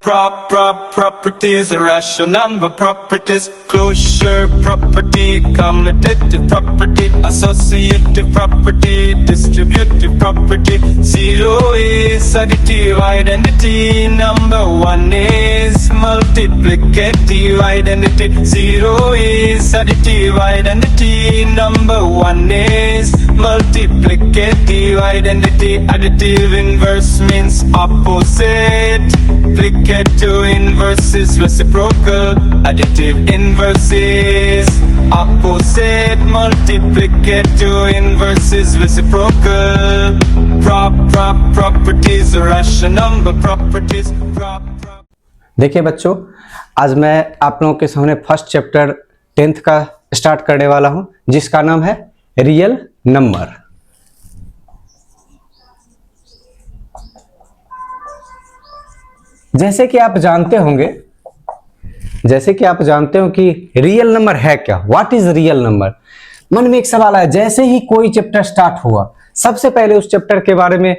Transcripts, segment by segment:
Properties, irrational number properties, closure property, commutative property, associative property, distributive property. Zero is additive identity, number one is multiplicative identity. Zero is additive identity, number one is multiplicative identity. Additive inverse means opposite. Multiplicative inverse is reciprocal. Additive inverse is opposite. Multiplicative inverse is reciprocal. Properties, rational number properties. देखिए बच्चों, आज मैं आप लोगों के सामने first chapter 10th का start करने वाला हूं, जिसका नाम है रियल नंबर। जैसे कि आप जानते हो कि रियल नंबर है क्या, व्हाट इज रियल नंबर। मन में एक सवाल आया, जैसे ही कोई चैप्टर स्टार्ट हुआ सबसे पहले उस चैप्टर के बारे में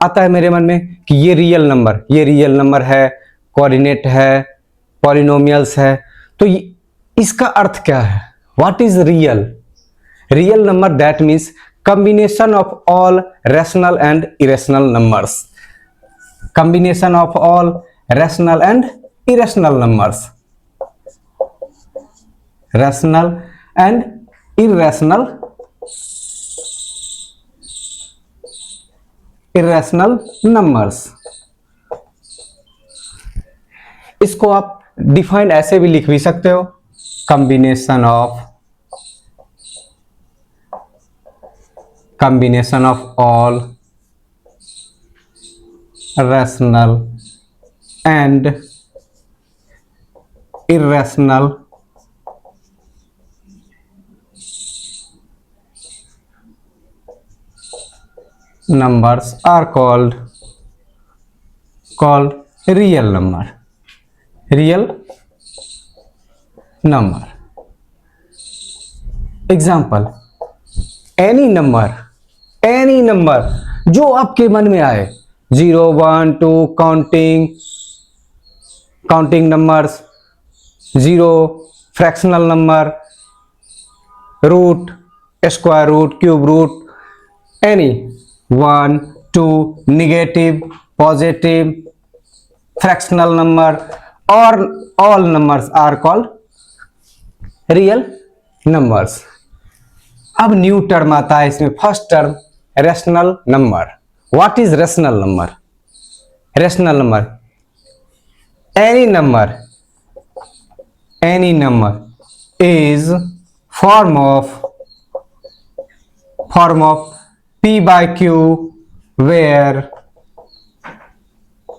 आता है मेरे मन में कि ये रियल नंबर है, कोऑर्डिनेट है, पॉलिनोमियल्स है। तो इसका अर्थ क्या है, what is real number? That means combination of all rational and irrational numbers. Combination of all rational and irrational numbers. Rational and irrational numbers. इसको आप डिफाइन ऐसे भी लिख भी सकते हो, combination of all rational and irrational numbers are called real number. Example, any number जो आपके मन में आए, 0, 1, 2 counting numbers, 0 fractional number, root, square root, cube root, any 1, 2 negative, positive, fractional number और all numbers are called real numbers. अब new term आता है इसमें, first term rational number. What is rational number? Rational number, any number is form of p by q, where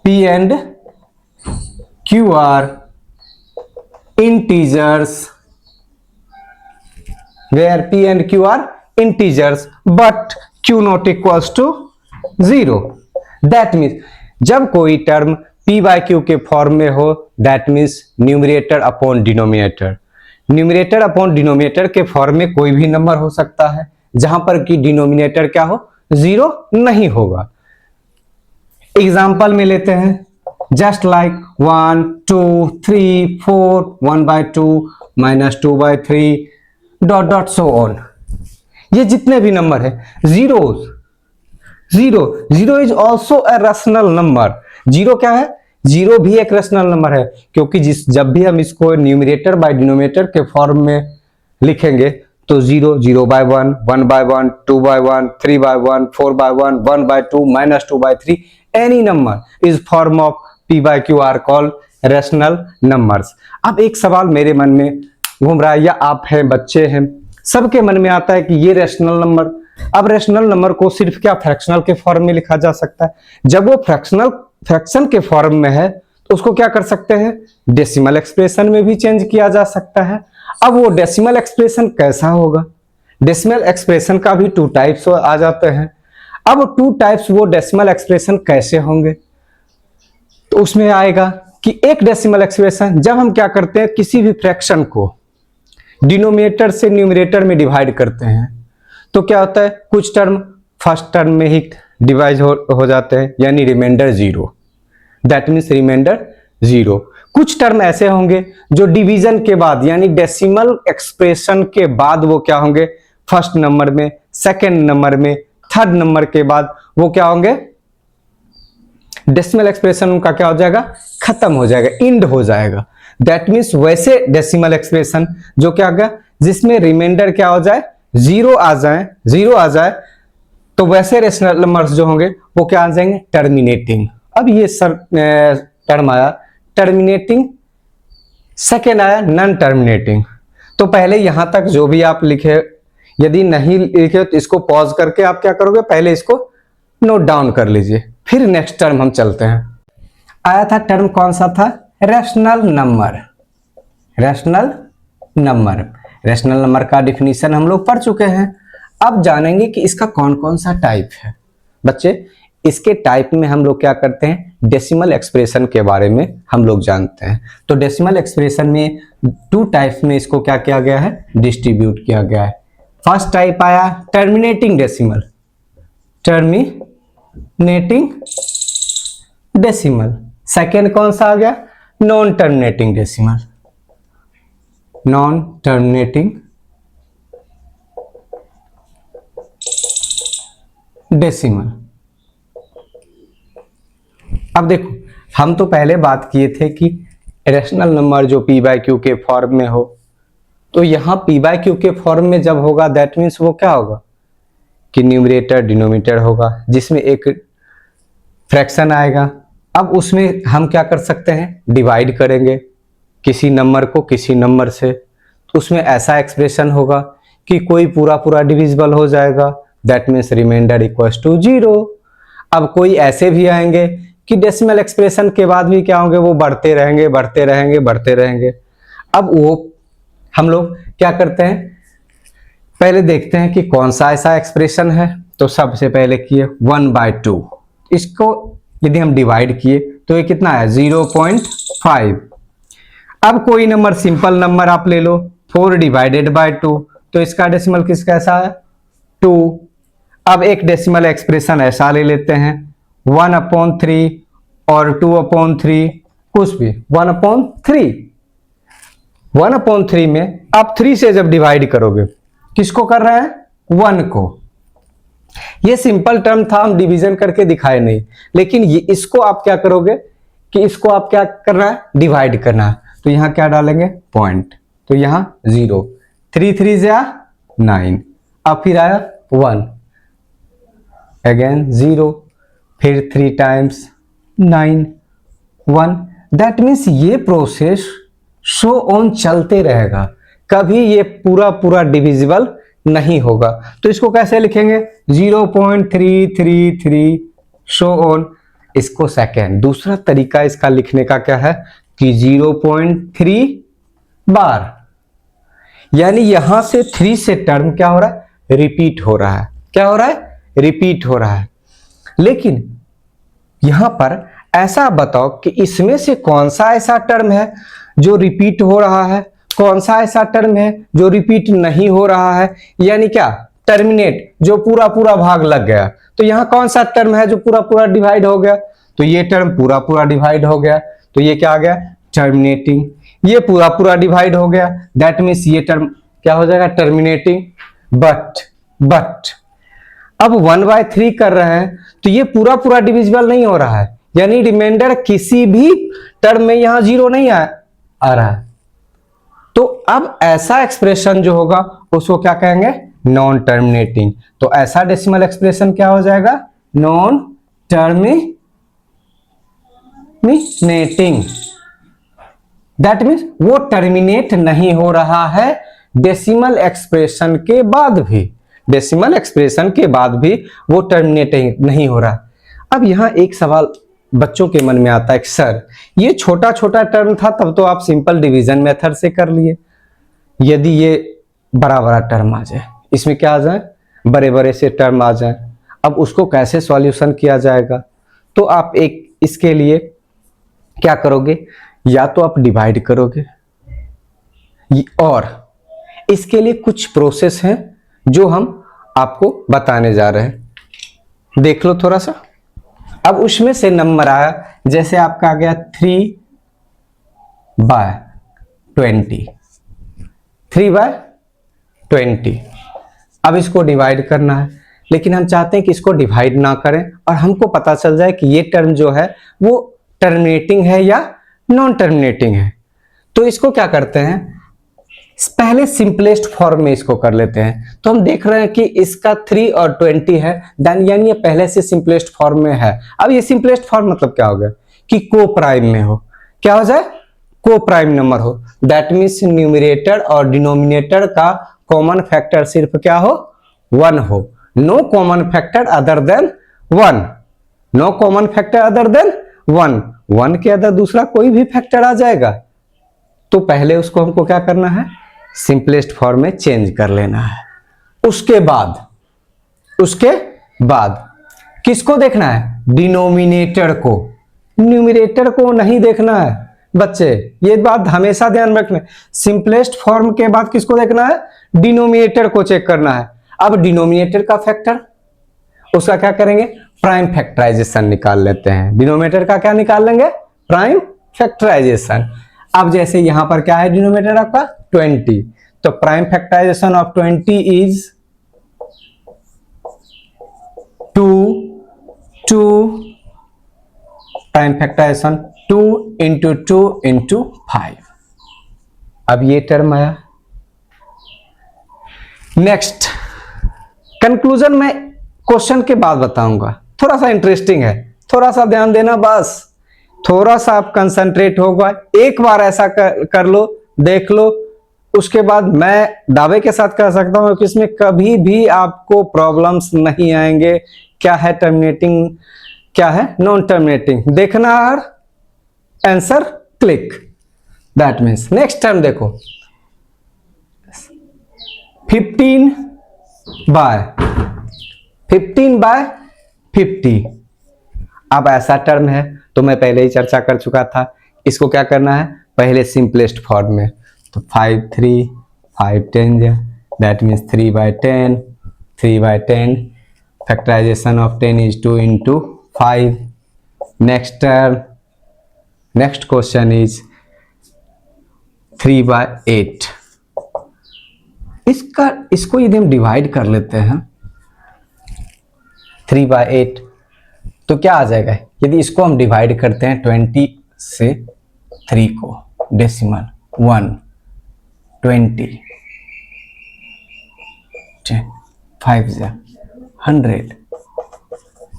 p and q are integers, but q not equals to 0. that means जब कोई term p bye Q के form में हो, that means numerator upon denominator. Numerator upon denominator के form में कोई भी number हो सकता है, जहां पर कि डिनोमिनेटर क्या हो, 0 नहीं होगा। एग्जाम्पल में लेते हैं, जस्ट लाइक 1, 2, 3, 4, 1/2 -2/3 ... सो ऑन। ये जितने भी नंबर है, zero is also a rational number. Zero क्या है? जीरो भी एक रैशनल नंबर है, क्योंकि जब भी हम इसको न्यूमरेटर बाय डिनोमिनेटर के फॉर्म में लिखेंगे तो 0, 0/1, 1/1, 2/1, 3/1, 4/1, 1/2 -2/3 any number is form of p by q are called rational numbers. अब एक सवाल मेरे मन में घूम रहा है, या आप हैं, बच्चे हैं, सबके मन में आता है कि ये रैशनल नंबर। अब रैशनल नंबर को सिर्फ क्या फ्रैक्शनल के फॉर्म में लिखा जा सकता है? जब वो फ्रैक्शन के फॉर्म में है तो उसको क्या कर सकते हैं, डेसिमल एक्सप्रेशन में भी चेंज किया जा सकता है। अब वो डेसिमल एक्सप्रेशन कैसा होगा? डेसिमल एक्सप्रेशन का भी 2 टाइप्स आ जाते हैं। अब 2 टाइप्स वो डेसिमल एक्सप्रेशन कैसे होंगे? तो उसमें आएगा कि एक डेसिमल एक्सप्रेशन, जब हम क्या करते हैं, किसी भी फ्रैक्शन को डिनोमिनेटर से न्यूमरेटर में डिवाइड करते हैं, तो क्या होता है, कुछ टर्म फर्स्ट टर्म में ही डिवाइड हो जाते हैं, यानी remainder 0। That means remainder zero. कुछ टर्म ऐसे होंगे जो डिवीजन के बाद यानी डेसिमल एक्सप्रेशन के बाद वो क्या होंगे, फर्स्ट नंबर में, सेकंड नंबर में, थर्ड नंबर के बाद वो क्या होंगे, डेसिमल एक्सप्रेशन उनका क्या हो जाएगा, खत्म हो जाएगा, इंड हो जाएगा। दैट मीन्स वैसे डेसिमल एक्सप्रेशन जो क्या गया, जिसमें रिमाइंडर क्या हो जाए, जीरो आ जाए, तो वैसे रेशनल नंबर्स जो होंगे वो क्या आ जाएंगे, टर्मिनेटिंग। अब ये टर्म आया टर्मिनेटिंग, सेकेंड आया नॉन टर्मिनेटिंग। तो पहले यहां तक जो भी आप लिखे, यदि नहीं लिखे तो इसको पॉज करके आप क्या करोगे, पहले इसको नोट डाउन कर लीजिए, फिर नेक्स्ट टर्म हम चलते हैं। आया था टर्म कौन सा था, रैशनल नंबर। रैशनल नंबर का डिफिनीशन हम लोग पढ़ चुके हैं। अब जानेंगे कि इसका कौन कौन सा टाइप है। बच्चे इसके टाइप में हम लोग क्या करते हैं, डेसिमल एक्सप्रेशन के बारे में हम लोग जानते हैं। तो डेसिमल एक्सप्रेशन में टू टाइप्स में इसको क्या किया गया है, डिस्ट्रीब्यूट किया गया है। फर्स्ट टाइप आया terminating decimal, terminating decimal. Second कौन सा आ गया, non terminating decimal, non terminating decimal. अब देखो हम तो पहले बात किए थे कि रैशनल नंबर जो पी बाई क्यू के फॉर्म में हो, तो यहां पी बाई क्यू के फॉर्म में जब होगा दैट मीन्स वो क्या होगा कि न्यूमरेटर डिनोमिनेटर होगा, जिसमें एक फ्रैक्शन आएगा। अब उसमें हम क्या कर सकते हैं, डिवाइड करेंगे किसी नंबर को किसी नंबर से, तो उसमें ऐसा एक्सप्रेशन होगा कि कोई पूरा डिविजिबल हो जाएगा, that means remainder equals to zero. अब कोई ऐसे भी आएंगे कि डेसिमल एक्सप्रेशन के बाद भी क्या होंगे, वो बढ़ते रहेंगे। अब वो हम लोग क्या करते हैं, पहले देखते हैं कि कौन सा ऐसा एक्सप्रेशन है। तो सबसे पहले किए 1/2, इसको यदि हम डिवाइड किए तो ये कितना है 0.5। अब कोई नंबर सिंपल नंबर आप ले लो 4/2, तो इसका डेसिमल किस कैसा है 2। अब एक डेसिमल एक्सप्रेशन ऐसा ले लेते हैं 1/3 और 2/3, कुछ भी 1/3 में आप 3 से जब डिवाइड करोगे, किसको कर रहे हैं, 1 को। ये सिंपल टर्म था, हम डिवीजन करके दिखाए नहीं, लेकिन ये इसको आप क्या करोगे कि इसको आप क्या करना है, डिवाइड करना है। तो यहां क्या डालेंगे, पॉइंट, तो यहां 0, 3 3 9, अब फिर आया 1, अगेन 0, फिर 3 टाइम्स 9 1। दैट मीन्स ये प्रोसेस शो ऑन चलते रहेगा, कभी ये पूरा डिविजिबल नहीं होगा। तो इसको कैसे लिखेंगे 0.333 शो ऑन, इसको सेकेंड। दूसरा तरीका इसका लिखने का क्या है कि 0.3 बार, यानी यहां से 3 से टर्म क्या हो रहा है, रिपीट हो रहा है। क्या हो रहा है, रिपीट हो रहा है। लेकिन यहां पर ऐसा बताओ कि इसमें से कौन सा ऐसा टर्म है जो रिपीट हो रहा है, कौन सा ऐसा टर्म है जो रिपीट नहीं हो रहा है, यानी क्या टर्मिनेट, जो पूरा भाग लग गया। तो यहां कौन सा टर्म है जो पूरा डिवाइड हो गया, तो ये टर्म पूरा डिवाइड हो गया, तो ये क्या आ गया टर्मिनेटिंग। ये पूरा डिवाइड हो गया, दैट मीन्स ये टर्म क्या हो जाएगा टर्मिनेटिंग। बट अब 1/3 कर रहे हैं तो ये पूरा डिविजिबल नहीं हो रहा है, यानी रिमाइंडर किसी भी टर्म में यहां 0 नहीं आ रहा है। तो अब ऐसा एक्सप्रेशन जो होगा उसको क्या कहेंगे, नॉन टर्मिनेटिंग। तो ऐसा डेसिमल एक्सप्रेशन क्या हो जाएगा, नॉन टर्मिनेटिंग। दैट मीन्स वो टर्मिनेट नहीं हो रहा है डेसिमल एक्सप्रेशन के बाद भी, डेसिमल एक्सप्रेशन के बाद भी वो टर्मिनेट नहीं हो रहा। अब यहां एक सवाल बच्चों के मन में आता है, सर ये छोटा टर्म था तब तो आप सिंपल डिवीजन मेथड से कर लिए, यदि ये बड़ा टर्म आ जाए, इसमें क्या आ जाए, बड़े से टर्म आ जाए, अब उसको कैसे सॉल्यूशन किया जाएगा। तो आप एक इसके लिए क्या करोगे, या तो आप डिवाइड करोगे, और इसके लिए कुछ प्रोसेस हैं जो हम आपको बताने जा रहे हैं, देख लो थोड़ा सा। अब उसमें से नंबर आया, जैसे आपका आ गया 3 बाय 20, 3 बाय 20। अब इसको डिवाइड करना है, लेकिन हम चाहते हैं कि इसको डिवाइड ना करें और हमको पता चल जाए कि ये टर्म जो है वो टर्मिनेटिंग है या नॉन टर्मिनेटिंग है। तो इसको क्या करते हैं, पहले सिंपलेस्ट फॉर्म में इसको कर लेते हैं। तो हम देख रहे हैं कि इसका 3 और 20 है, यानी ये पहले से सिंपलेस्ट फॉर्म में है। अब ये सिंपलेस्ट फॉर्म मतलब क्या हो गया कि को प्राइम में हो, क्या हो जाए, को प्राइम नंबर हो। दैट मीन्स न्यूमरेटर और डिनोमिनेटर का कॉमन फैक्टर सिर्फ क्या हो, 1 हो। No common factor other than 1, no common factor other than 1, 1 के अदर दूसरा कोई भी फैक्टर आ जाएगा। तो पहले उसको हमको क्या करना है, सिंपलेस्ट फॉर्म में चेंज कर लेना है। उसके बाद किसको देखना है, डिनोमिनेटर को, न्यूमरेटर को नहीं देखना है बच्चे, ये बात हमेशा ध्यान रखना। सिंपलेस्ट फॉर्म के बाद किसको देखना है, डिनोमिनेटर को चेक करना है। अब डिनोमिनेटर का फैक्टर, उसका क्या करेंगे, प्राइम फैक्टराइजेशन निकाल लेते हैं। डिनोमिनेटर का क्या निकाल लेंगे, प्राइम फैक्टराइजेशन। अब जैसे यहां पर क्या है, डिनोमिनेटर आपका 20, तो prime factorization of 20 is 2 prime factorization 2 into 2 into 5। अब ये टर्म आया। नेक्स्ट कंक्लूजन में क्वेश्चन के बाद बताऊंगा, थोड़ा सा इंटरेस्टिंग है, थोड़ा सा ध्यान देना, बस थोड़ा सा आप कंसंट्रेट होगा। एक बार ऐसा कर लो, देख लो, उसके बाद मैं दावे के साथ कह सकता हूं कि इसमें कभी भी आपको प्रॉब्लम्स नहीं आएंगे। क्या है टर्मिनेटिंग, क्या है नॉन टर्मिनेटिंग, देखना और answer click. That means next term देखो, 15 बाय 50। अब ऐसा टर्म है, तो मैं पहले ही चर्चा कर चुका था, इसको क्या करना है, पहले सिंपलेस्ट फॉर्म में। तो 5 3 5 10, that means 3/10, 3/10। Factorization of 10 is 2 into 5। Next question is 3/8। इसको यदि हम डिवाइड कर लेते हैं 3/8, तो क्या आ जाएगा, यदि इसको हम डिवाइड करते हैं 20 से 3 को, डेसिमल 1 20 10 5 100,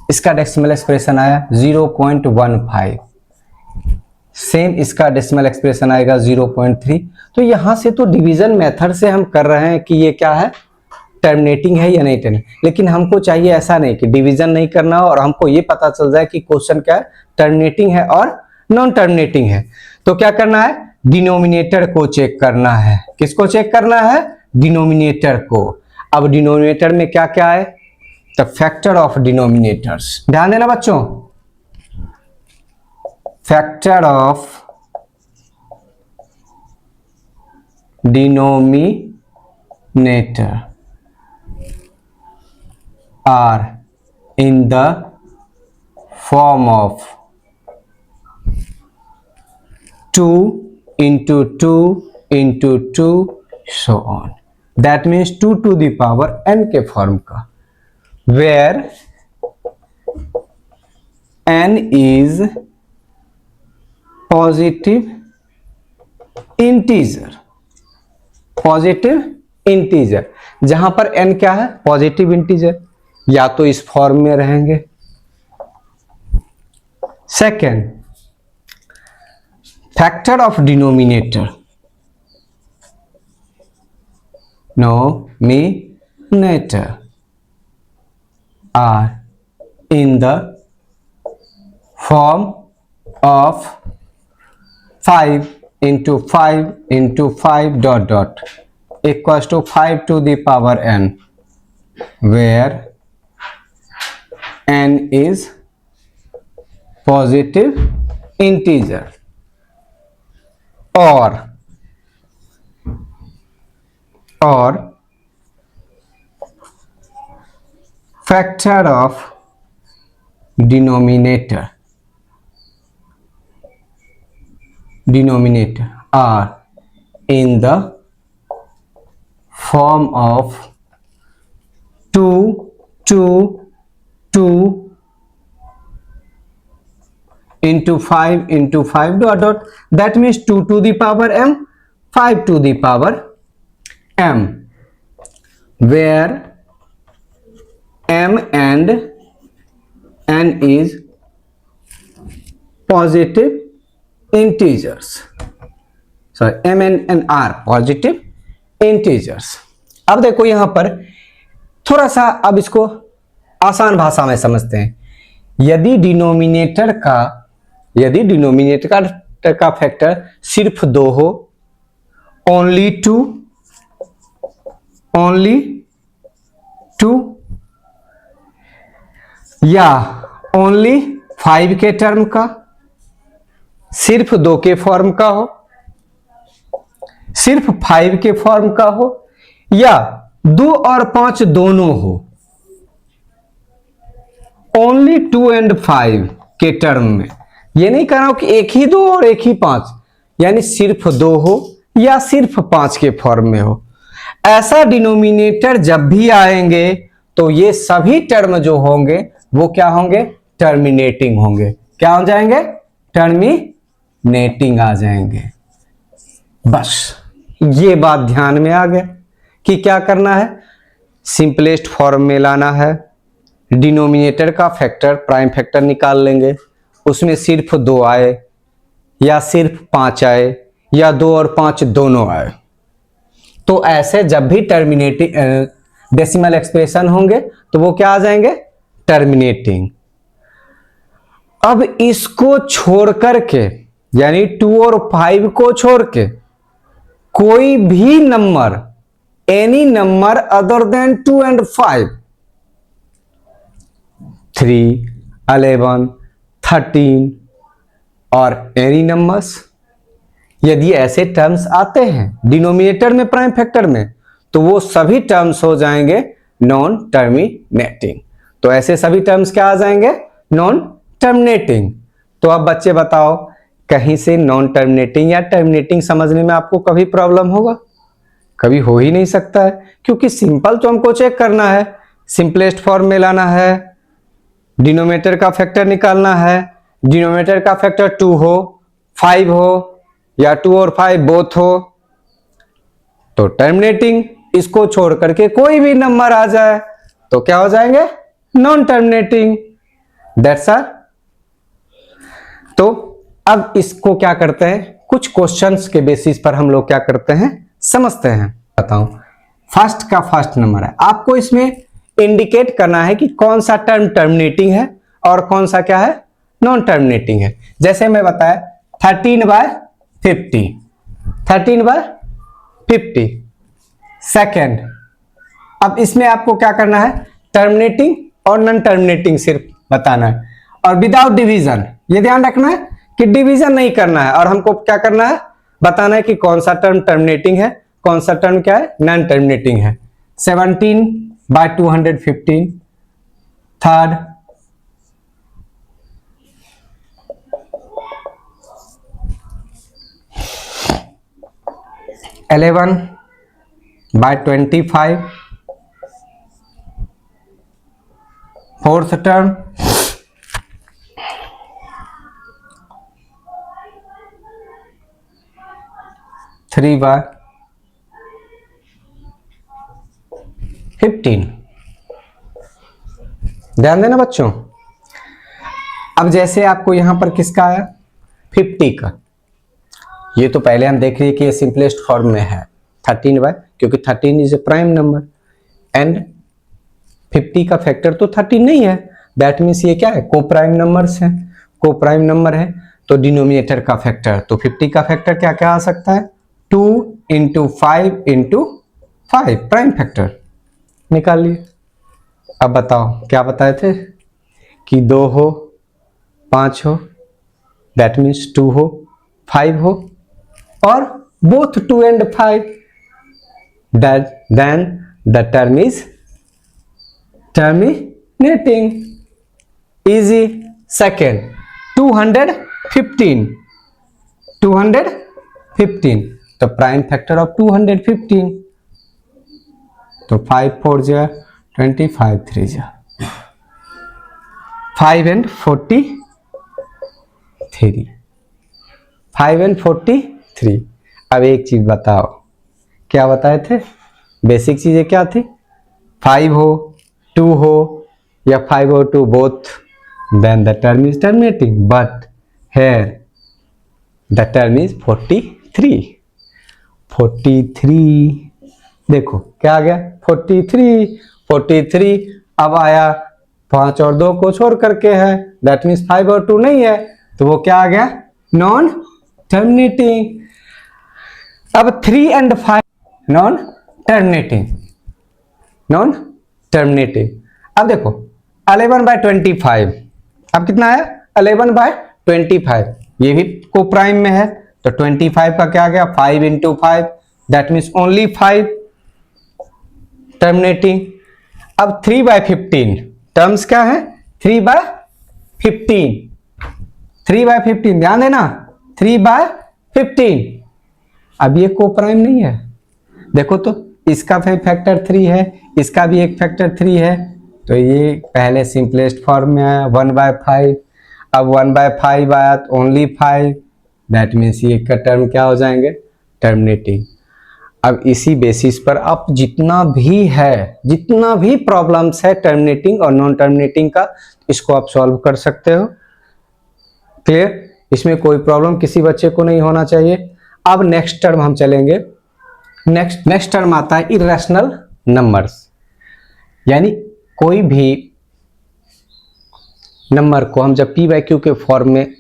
इसका डेसिमल एक्सप्रेशन आया 0.15। सेम इसका डेसिमल एक्सप्रेशन आएगा 0.3। तो यहां से तो डिवीजन मेथड से हम कर रहे हैं कि ये क्या है, टर्मिनेटिंग है या नहीं टर्मिनेटिंग। लेकिन हमको चाहिए ऐसा नहीं कि डिवीजन नहीं करना हो और हमको ये पता चल जाए कि क्वेश्चन क्या है, टर्मिनेटिंग है और नॉन टर्मिनेटिंग है। तो क्या करना है, डिनोमिनेटर को चेक करना है। किसको चेक करना है, डिनोमिनेटर को। अब डिनोमिनेटर में क्या क्या है, द फैक्टर ऑफ डिनोमिनेटर्स, ध्यान देना बच्चों, factor of denominator are in the form of 2 into 2 into 2 so on. That means 2 to the power n के फॉर्म का, where n is positive integer, जहां पर n क्या है, पॉजिटिव इंटीजर, या तो इस फॉर्म में रहेंगे। Second, factor of denominator are in the form of 5 into 5 into 5 dot dot equals to 5 to the power n, where n is positive integer, or factor of denominator are in the form of 2 2 2 into 5 into 5 dot dot, that means 2 to the power m, 5 to the power m, where m and n is positive integers. Sorry, m and n are positive integers. अब देखो यहां पर थोड़ा सा, अब इसको आसान भाषा में समझते हैं। यदि डिनोमिनेटर का फैक्टर सिर्फ 2 हो, ओनली टू या ओनली 5 के टर्म का, सिर्फ 2 के फॉर्म का हो, सिर्फ 5 के फॉर्म का हो, या 2 और 5 दोनों हो, ओनली 2 and 5 के टर्म में। ये नहीं कह रहा हूं कि एक ही 2 और एक ही 5, यानी सिर्फ 2 हो या सिर्फ 5 के फॉर्म में हो। ऐसा डिनोमिनेटर जब भी आएंगे तो ये सभी टर्म जो होंगे वो क्या होंगे? टर्मिनेटिंग होंगे। क्या हो जाएंगे? टर्मिनेटिंग आ जाएंगे। बस ये बात ध्यान में आ गया कि क्या करना है, सिंपलेस्ट फॉर्म में लाना है। डिनोमिनेटर का फैक्टर, प्राइम फैक्टर निकाल लेंगे, उसमें सिर्फ 2 आए या सिर्फ 5 आए या 2 और 5 दोनों आए, तो ऐसे जब भी टर्मिनेटिंग डेसिमल एक्सप्रेशन होंगे तो वो क्या आ जाएंगे? टर्मिनेटिंग। अब इसको छोड़ करके, यानी 2 और 5 को छोड़ के कोई भी number, any number other than 2 and 5, 3, 11, 13 और एनी नंबर्स, यदि ऐसे टर्म्स आते हैं डिनोमिनेटर में, प्राइम फैक्टर में, तो वो सभी टर्म्स हो जाएंगे नॉन टर्मिनेटिंग। तो ऐसे सभी टर्म्स क्या आ जाएंगे? Non terminating. तो अब बच्चे बताओ, कहीं से नॉन टर्मिनेटिंग या टर्मिनेटिंग समझने में आपको कभी प्रॉब्लम होगा? कभी हो ही नहीं सकता है, क्योंकि सिंपल तो हमको चेक करना है, सिंपलेस्ट फॉर्म में लाना है, डिनोमिनेटर का फैक्टर निकालना है। डिनोमिनेटर का फैक्टर 2 हो, 5 हो, या 2 और 5 बोथ हो, तो टर्मिनेटिंग। इसको छोड़ करके कोई भी नंबर आ जाए तो क्या हो जाएंगे? Non terminating. That's all. तो अब इसको क्या करते हैं, कुछ क्वेश्चंस के बेसिस पर हम लोग क्या करते हैं, समझते हैं। बताऊं, फर्स्ट का फर्स्ट नंबर है, आपको इसमें इंडिकेट करना है कि कौन सा टर्म टर्मिनेटिंग है और कौन सा क्या है, नॉन टर्मिनेटिंग है। जैसे मैं बताया 13/50, 13/50 सेकेंड। अब इसमें आपको क्या करना है, टर्मिनेटिंग और नॉन टर्मिनेटिंग सिर्फ बताना है, और विदाउट डिवीजन। ये ध्यान रखना है कि डिवीजन नहीं करना है, और हमको क्या करना है, बताना है कि कौन सा टर्म टर्मिनेटिंग है, कौन सा टर्म क्या है, नॉन टर्मिनेटिंग है। 17/215 थर्ड, 11/25 फोर्थ टर्म, 3/15। ध्यान देना बच्चों। अब जैसे आपको यहां पर किसका आया, 50 का, ये तो पहले हम देख रहे हैं कि ये सिंपलेस्ट फॉर्म में है 13, क्योंकि 13 is a prime number and 50 का फैक्टर तो 13 नहीं है। दैट मीन्स ये क्या है, को प्राइम नंबर्स हैं, को प्राइम नंबर है, तो डिनोमिनेटर का फैक्टर, तो 50 का फैक्टर क्या क्या आ सकता है, 2 × 5 × 5 प्राइम फैक्टर निकाल लिए। अब बताओ क्या बताए थे कि 2 हो, 5 हो, दैट मीन्स 2 हो, 5 हो, और both 2 and 5, then the term is terminating. Easy. Second, 215, 215, तो प्राइम फैक्टर ऑफ 215, तो 5 4 जा 25, 3 जा 5 and 43, 5 and 43। अब एक चीज बताओ, क्या बताए थे? बेसिक चीजें क्या थी? 5 हो, 2 हो या 5 or 2 both, then the term is terminating, but here the term is 43। 43 देखो क्या आ गया, 43। अब आया 5 और 2 को छोड़ करके है, दैट मीन्स 5 और 2 नहीं है, तो वो क्या आ गया? Non terminating. अब 3 and 5 नॉन टर्मिनेटिंग। अब देखो 11/25, अब कितना है? 11/25, ये भी को प्राइम में है, तो 25 का क्या आ गया? 5 into 5, that means only 5 terminating. अब 3/15 टर्म्स क्या है? 3/15, ध्यान देना, 3/15। अब ये को प्राइम नहीं है, देखो तो इसका फैक्टर 3 है, इसका भी एक फैक्टर 3 है, तो ये पहले सिंपलेस्ट फॉर्म में आया 1/5। अब 1/5 आया तो ओनली 5, दैट मीन्स ये का टर्म क्या हो जाएंगे? टर्मिनेटिंग। अब इसी बेसिस पर आप जितना भी प्रॉब्लम्स है टर्मिनेटिंग और नॉन टर्मिनेटिंग का, इसको आप सॉल्व कर सकते हो। क्लियर? इसमें कोई प्रॉब्लम किसी बच्चे को नहीं होना चाहिए। अब नेक्स्ट टर्म हम चलेंगे। नेक्स्ट टर्म आता है इरेशनल नंबर्स, यानी कोई भी नंबर को हम जब p/q के फॉर्म में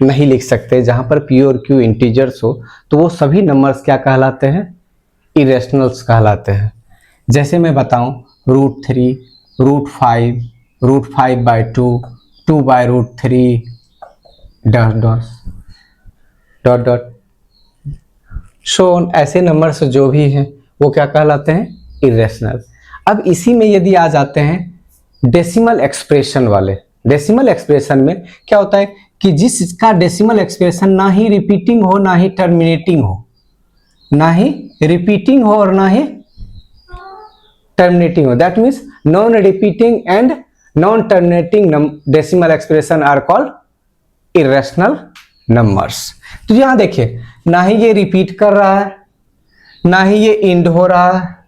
नहीं लिख सकते, जहां पर p और q इंटीजर्स हो, तो वो सभी नंबर्स क्या कहलाते हैं? इरेशनल्स कहलाते हैं। जैसे मैं बताऊं √3, √5, √5/2, 2/√3 ... शोन, ऐसे नंबर्स जो भी हैं वो क्या कहलाते हैं? इरेशनल। अब इसी में यदि आ जाते हैं डेसिमल एक्सप्रेशन वाले, डेसिमल एक्सप्रेशन में क्या होता है कि जिसका डेसिमल एक्सप्रेशन ना ही रिपीटिंग हो ना ही टर्मिनेटिंग हो, और ना ही टर्मिनेटिंग हो, that means non repeating and non terminating decimal expression are called irrational numbers. तो यहां देखिए, ना ही ये रिपीट कर रहा है, ना ही ये इंड हो रहा है,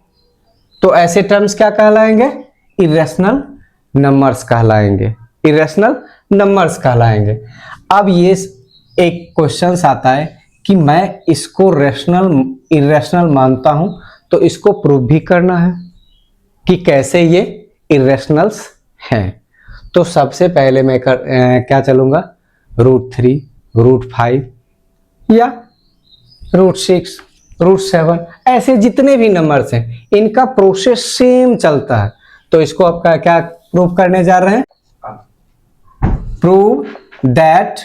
तो ऐसे टर्म्स क्या कहलाएंगे? इरेशनल नंबर्स कहलाएंगे। अब ये एक क्वेश्चन आता है कि मैं इसको इरेशनल मानता हूं, तो इसको प्रूव भी करना है कि कैसे ये इरेशनल्स हैं। तो सबसे पहले मैं क्या चलूंगा? √3, √5 या √6, √7, ऐसे जितने भी नंबर्स हैं इनका प्रोसेस सेम चलता है। तो इसको आप क्या प्रूव करने जा रहे हैं? Prove that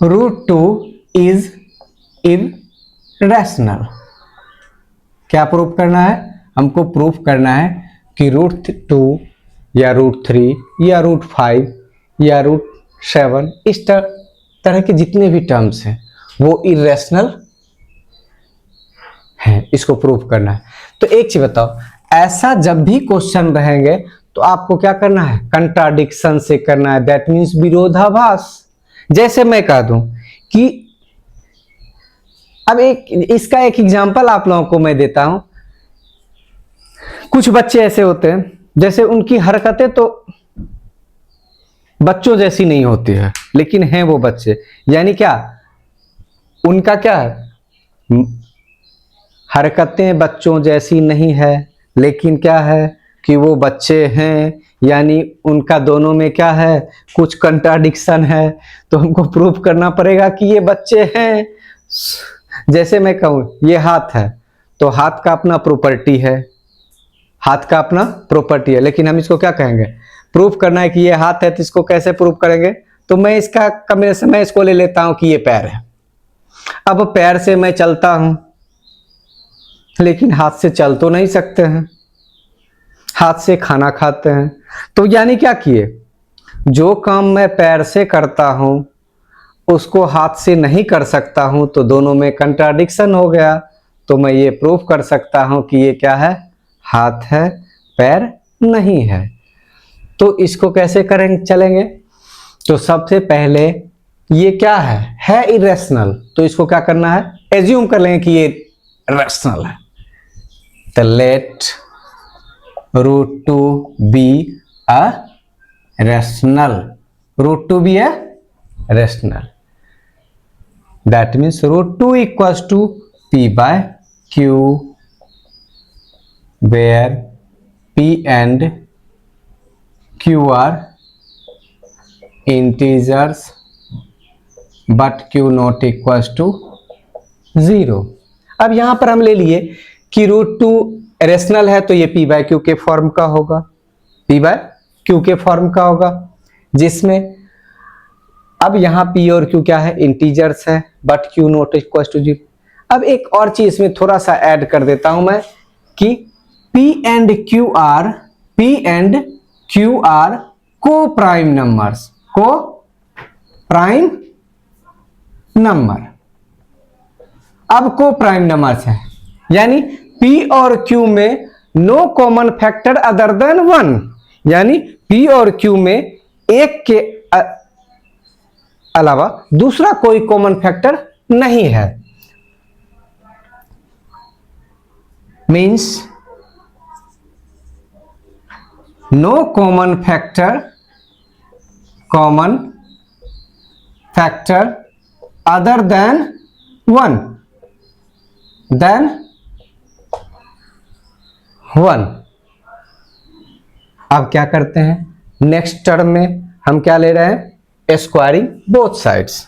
√2 is irrational. क्या प्रूव करना है? हमको प्रूव करना है कि √2 या √3 या √5 या √7 इस तरह के जितने भी टर्म्स हैं वो इरेशनल हैं, इसको प्रूव करना है। तो एक चीज बताओ, ऐसा जब भी क्वेश्चन रहेंगे तो आपको क्या करना है? कंट्राडिक्शन से करना है, दैट मीन्स विरोधाभास। जैसे मैं कह दूं कि अब इसका एक एग्जांपल आप लोगों को मैं देता हूं। कुछ बच्चे ऐसे होते हैं जैसे उनकी हरकतें तो बच्चों जैसी नहीं होती है, लेकिन हैं वो बच्चे, यानी क्या उनका क्या है? हरकतें बच्चों जैसी नहीं है, लेकिन क्या है कि वो बच्चे हैं, यानी उनका दोनों में क्या है? कुछ कंट्राडिक्शन है। तो हमको प्रूव करना पड़ेगा कि ये बच्चे हैं। जैसे मैं कहूं ये हाथ है, तो हाथ का अपना प्रॉपर्टी है, लेकिन हम इसको क्या कहेंगे? प्रूफ करना है कि ये हाथ है, तो इसको कैसे प्रूफ करेंगे? तो मैं इसका कॉम्बिनेशन, मैं इसको ले लेता हूं कि ये पैर है। अब पैर से मैं चलता हूं, लेकिन हाथ से चल तो नहीं सकते हैं, हाथ से खाना खाते हैं। तो यानी क्या किए? जो काम मैं पैर से करता हूं उसको हाथ से नहीं कर सकता हूं तो दोनों में कंट्राडिक्शन हो गया। तो मैं ये प्रूफ कर सकता हूं कि ये क्या है, हाथ है, पैर नहीं है। तो इसको कैसे करेंगे, चलेंगे। तो सबसे पहले ये क्या है इरेशनल। तो इसको क्या करना है, एज्यूम कर लेंगे कि ये रैशनल है। तो let √2 be a rational, √2 be a rational. That means √2 equals to P by Q, where P and Q are integers but Q not equals to 0। अब यहां पर हम ले लिए कि √2 रेशनल है तो ये P by Q के फॉर्म का होगा, P by Q के फॉर्म का होगा, जिसमें अब यहां P और Q क्या है, इंटीजर्स है, but Q not equals to 0। अब एक और चीज इसमें थोड़ा सा ऐड कर देता हूं मैं कि P and Q are को प्राइम नंबर्स, को प्राइम नंबर। अब को प्राइम नंबर्स है यानी P और Q में no common factor other than 1, यानी P और Q में एक के अलावा दूसरा कोई कॉमन फैक्टर नहीं है। Means no common factor other than 1, अब क्या करते हैं, नेक्स्ट टर्म में हम क्या ले रहे हैं, squaring both sides,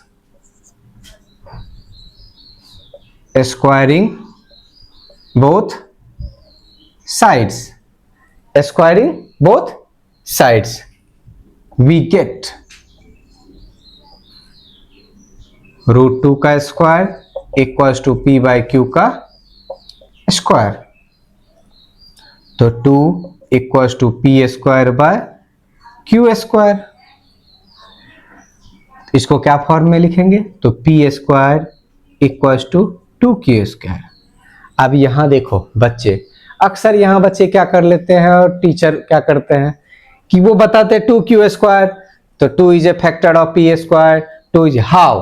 squaring both sides we get √2 का square equals to P by Q का स्क्वायर। तो 2 equals to P square by Q square. इसको क्या फॉर्म में लिखेंगे, तो P square equals to 2Q square. अब यहां देखो बच्चे, अक्सर यहां बच्चे क्या कर लेते हैं और टीचर क्या करते हैं कि वो बताते हैं 2Q स्क्वायर, तो 2 is a factor of P square, 2 is how,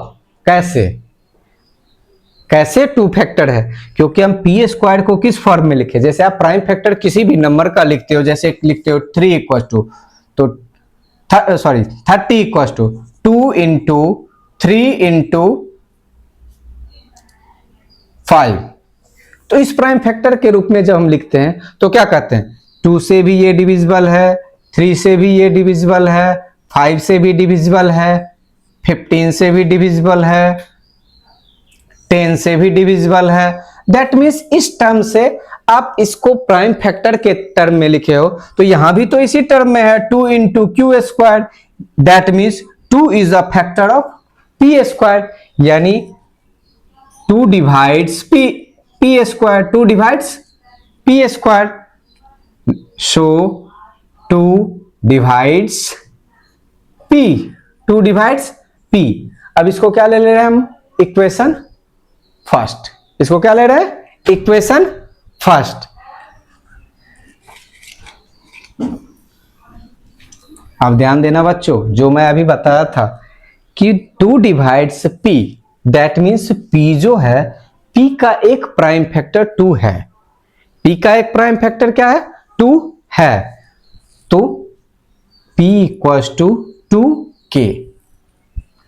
कैसे 2 फैक्टर है, क्योंकि हम P स्क्वायर को किस फॉर्म में लिखे, जैसे आप प्राइम फैक्टर किसी भी नंबर का लिखते हो, जैसे लिखते हो 3 इक्वल टू, तो 30 इक्वल टू 2 इंटू 3 इंटू 5। तो इस प्राइम फैक्टर के रूप में जब हम लिखते हैं तो क्या कहते हैं, 2 से भी ये डिविजिबल है, 3 से भी ये डिविजिबल है, 5 से भी डिविजिबल है, 15 से भी डिविजिबल है, 10 से भी डिविजिबल है। दैट मीन्स इस टर्म से आप इसको प्राइम फैक्टर के टर्म में लिखे हो, तो यहां भी तो इसी टर्म में है 2 into Q square. That means 2 is a factor of P square, यानी 2 divides P square, 2 divides P square, so 2 divides P। अब इसको क्या ले रहे हैं हम, इक्वेशन फर्स्ट, इसको क्या ले रहे हैं, इक्वेशन फर्स्ट। अब ध्यान देना बच्चों, जो मैं अभी बताया था कि 2 divides P, that means P जो है, P का एक प्राइम फैक्टर 2 है, P का एक प्राइम फैक्टर क्या है, 2 है। तो P इक्वल्स टू 2K,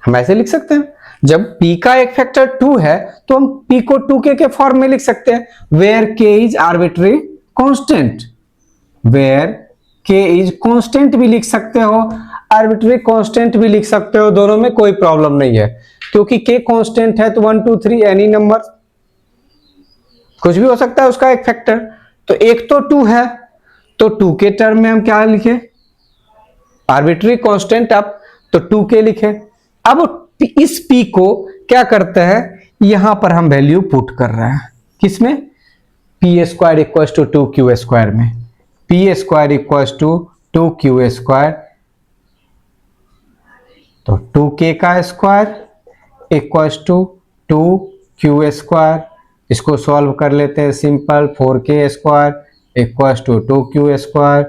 हम ऐसे लिख सकते हैं, जब P का एक फैक्टर 2 है तो हम P को 2K के फॉर्म में लिख सकते हैं, where K is arbitrary constant, where K is constant भी लिख सकते हो, आर्बिट्री कांस्टेंट भी लिख सकते हो, दोनों में कोई प्रॉब्लम नहीं है, क्योंकि K कांस्टेंट है तो 1 2 3 एनी नंबर कुछ भी हो सकता है उसका एक फैक्टर। तो एक तो 2 है, तो 2 के टर्म में हम क्या लिखे, आर्बिट्री कांस्टेंट, अब तो 2K लिखे। अब इस P को क्या करते हैं, यहां पर हम वैल्यू पुट कर रहे हैं, किसमें, P square equals to 2Q square में, P square equals to 2Q square, तो 2K का स्क्वायर इक्वल्स टू 2q²। इसको सॉल्व कर लेते हैं simple, 4k² equals to 2q²।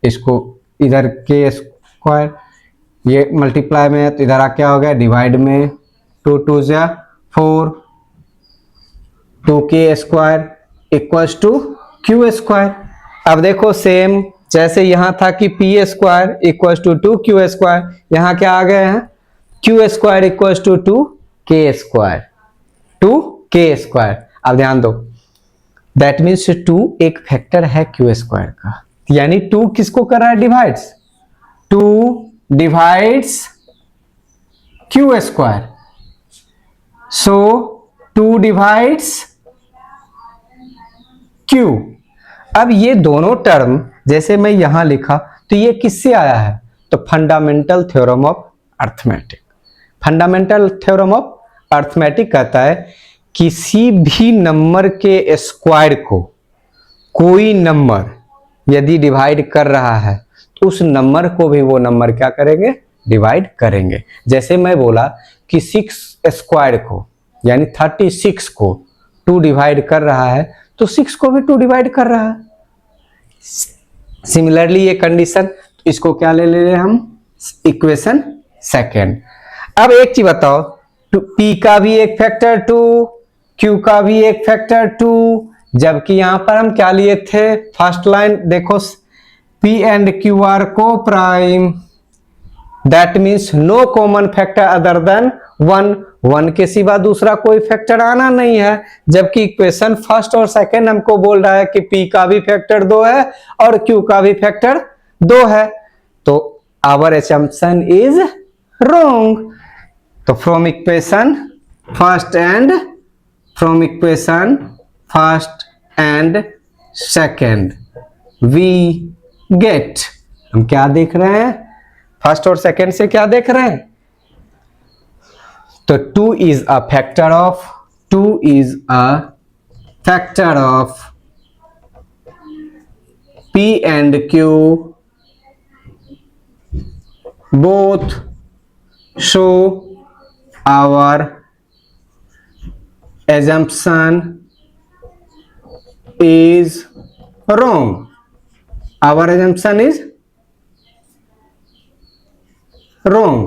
इसको इधर k², ये मल्टीप्लाई में है तो इधर आ क्या हो गया, डिवाइड में, 2 2 जा 4, 2k² इक्वल्स टू q²। अब देखो सेम जैसे यहां था कि p² इक्वल्स टू 2q², यहां क्या आ गए हैं, q² equals to 2k²। 2k²। अब ध्यान दो, दैट मीन्स 2 एक फैक्टर है q² का, यानी 2 किसको कर रहा है, डिवाइड्स, 2 डिवाइड्स q²। सो 2 डिवाइड्स q। अब ये दोनों टर्म जैसे मैं यहां लिखा तो ये किससे आया है, तो fundamental theorem of arithmetic. Fundamental theorem of arithmetic कहता है किसी भी नंबर के स्क्वायर को कोई नंबर यदि डिवाइड कर रहा है तो उस नंबर को भी वो नंबर क्या करेंगे, डिवाइड करेंगे। जैसे मैं बोला कि 6² को यानी 36 को 2 डिवाइड कर रहा है तो 6 को भी 2 डिवाइड कर रहा है। सिमिलरली ये कंडीशन, इसको क्या ले ले रहे हम, इक्वेशन सेकेंड। अब एक चीज बताओ, p का भी एक फैक्टर 2, q का भी एक फैक्टर 2, जबकि यहां पर हम क्या लिए थे, फर्स्ट लाइन देखो, p and q are coprime, that means no common factor other than 1। 1 के सिवा दूसरा कोई फैक्टर आना नहीं है, जबकि इक्वेशन फर्स्ट और सेकंड हमको बोल रहा है कि p का भी फैक्टर 2 है और q का भी फैक्टर 2 है, तो आवर असम्पशन इज रॉन्ग। तो from equation first and second we get, हम क्या देख रहे हैं, फर्स्ट और सेकंड से क्या देख रहे हैं, तो 2 is a factor of p and q both show our assumption is wrong. Our assumption is wrong.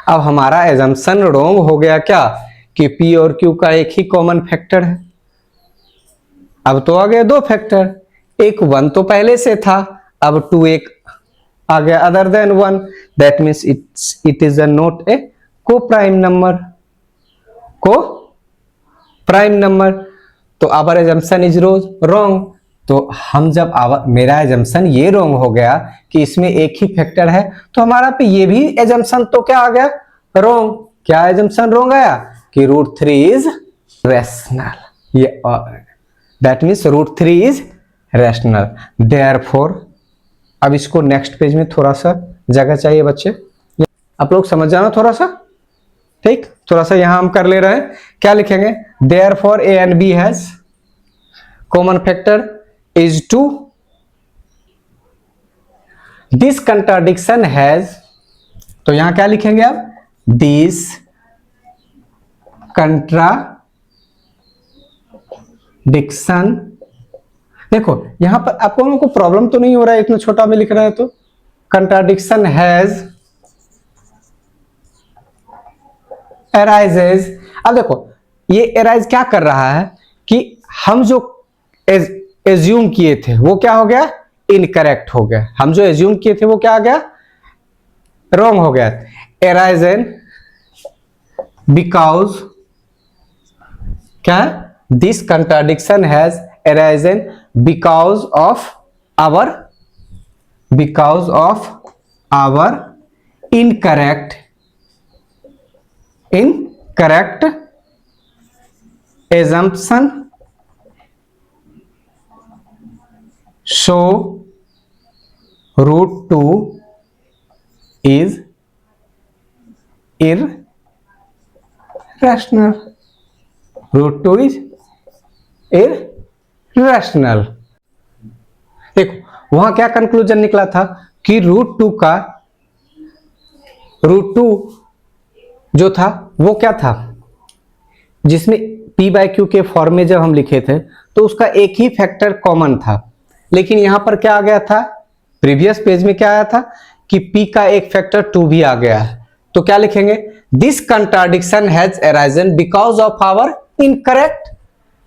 अब हमारा एजम्पशन रॉन्ग हो गया क्या, कि p और q का एक ही कॉमन फैक्टर है। अब तो आ गए 2 फैक्टर, एक 1 तो पहले से था, अब 2 एक आ गया other than 1, that means it is not a को प्राइम नंबर। तो आवर एजम्पशन इज रॉन्ग। तो हम जब मेरा एजम्पशन ये रॉन्ग हो गया कि इसमें एक ही फैक्टर है, तो हमारा पे ये भी एजम्पशन तो क्या आ गया, रॉन्ग। क्या एजम्पशन रॉन्ग आया, कि √3 इज रैशनल। ये that means √3 is rational. Therefore, अब इसको नेक्स्ट पेज में थोड़ा सा जगह चाहिए बच्चे, आप लोग समझ जाना थोड़ा सा, ठीक, थोड़ा सा यहां हम कर ले रहे हैं। क्या लिखेंगे, therefore a and b has common factor is 2, this contradiction has, तो यहां क्या लिखेंगे आप, this contradiction। देखो यहां पर आप लोगों को प्रॉब्लम तो नहीं हो रहा है, इतना छोटा में लिख रहा है तो, contradiction has arises। अब देखो ये arise क्या कर रहा है कि हम जो एज्यूम किए थे वो क्या हो गया, इनकरेक्ट हो गया। हम जो एज्यूम किए थे वो क्या आ गया, रॉन्ग हो गया। एराइजन बिकॉज क्या, this contradiction has arisen because of our incorrect assumption, so √2 is irrational. √2 is irrational। देखो वहां क्या कंक्लूजन निकला था कि √2 जो था वो क्या था, जिसमें P बाय Q के फॉर्म में जब हम लिखे थे तो उसका एक ही फैक्टर कॉमन था, लेकिन यहां पर क्या आ गया था, प्रीवियस पेज में क्या आया था कि P का एक फैक्टर 2 भी आ गया है। तो क्या लिखेंगे, this contradiction has arisen because of our incorrect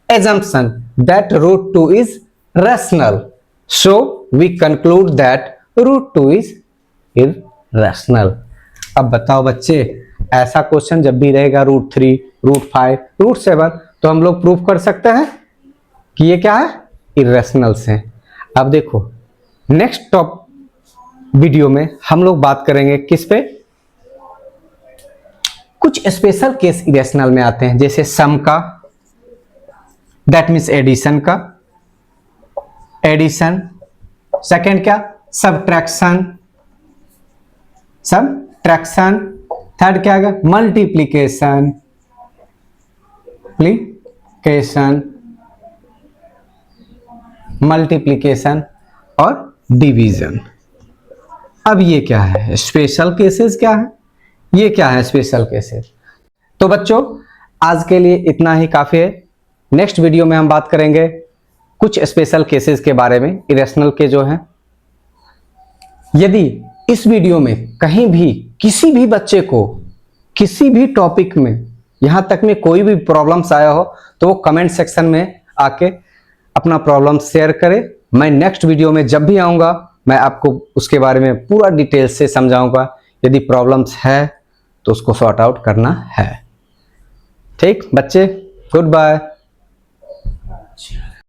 assumption that root 2 is rational, so we conclude that root 2 is irrational। अब बताओ बच्चे, ऐसा क्वेश्चन जब भी रहेगा √3, √5, √7 तो हम लोग प्रूफ कर सकते हैं कि ये क्या है, इरेशनल्स हैं। अब देखो नेक्स्ट टॉप वीडियो में हम लोग बात करेंगे किस पे, कुछ स्पेशल केस इरेशनल में आते हैं, जैसे सम का, दैट मीन्स एडिशन का, एडिशन, सेकेंड क्या, सब्ट्रैक्शन, सब्ट्रैक्शन, थर्ड क्या आ गया, मल्टीप्लीकेशन, मल्टीप्लीकेशन और डिवीजन। अब ये क्या है, स्पेशल केसेस क्या है, ये क्या है स्पेशल केसेस। तो बच्चों आज के लिए इतना ही काफी है। नेक्स्ट वीडियो में हम बात करेंगे कुछ स्पेशल केसेस के बारे में, इरेशनल के जो हैं। यदि इस वीडियो में कहीं भी किसी भी बच्चे को किसी भी टॉपिक में यहां तक में कोई भी प्रॉब्लम्स आया हो तो वो कमेंट सेक्शन में आके अपना प्रॉब्लम शेयर करे। मैं नेक्स्ट वीडियो में जब भी आऊंगा मैं आपको उसके बारे में पूरा डिटेल से समझाऊंगा। यदि प्रॉब्लम्स है तो उसको सॉर्ट आउट करना है। ठीक बच्चे, गुड बाय।